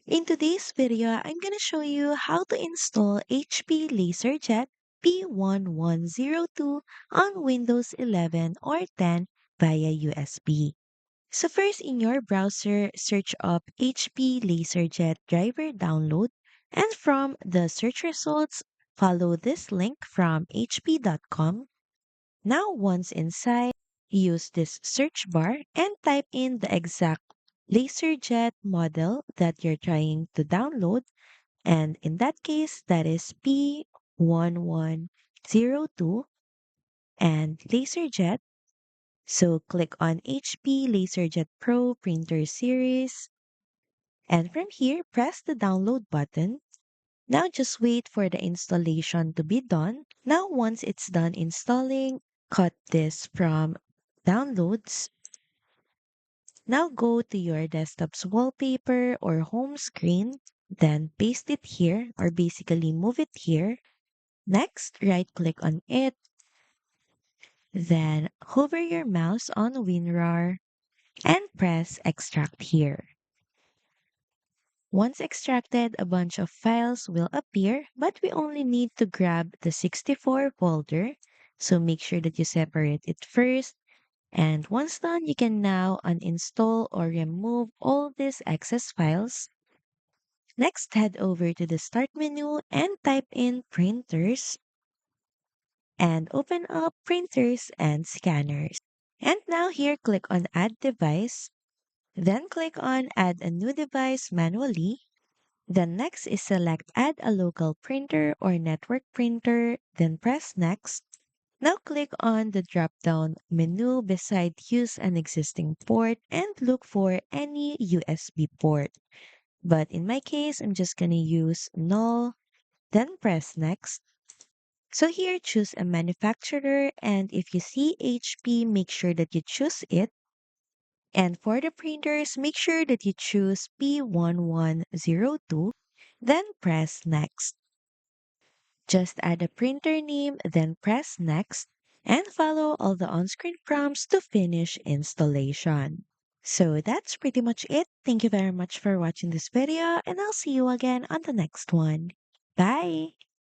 In today's video, I'm going to show you how to install HP LaserJet P1102 on Windows 11 or 10 via USB. So first in your browser, search up HP LaserJet driver download, and from the search results, follow this link from hp.com. Now once inside, use this search bar and type in the exact LaserJet model that you're trying to download. And in that case, that is P1102 and LaserJet. So click on HP LaserJet Pro Printer Series. And from here, press the download button. Now just wait for the installation to be done. Now once it's done installing, cut this from downloads. Now go to your desktop's wallpaper or home screen, then paste it here or basically move it here. Next, right click on it, then hover your mouse on WinRAR and press extract here. Once extracted, a bunch of files will appear, but we only need to grab the 64 folder. So make sure that you separate it first. And once done, you can now uninstall or remove all these excess files. Next, head over to the Start menu and type in Printers and open up Printers and Scanners. And now here, click on Add Device. Then click on Add a new device manually. Then next is select Add a local printer or network printer. Then press Next. Now click on the drop-down menu beside Use an existing port and look for any USB port. But in my case, I'm just going to use null, then press Next. So here, choose a manufacturer, and if you see HP, make sure that you choose it. And for the printers, make sure that you choose P1102, then press Next. Just add a printer name, then press Next, and follow all the on-screen prompts to finish installation. So that's pretty much it. Thank you very much for watching this video, and I'll see you again on the next one. Bye!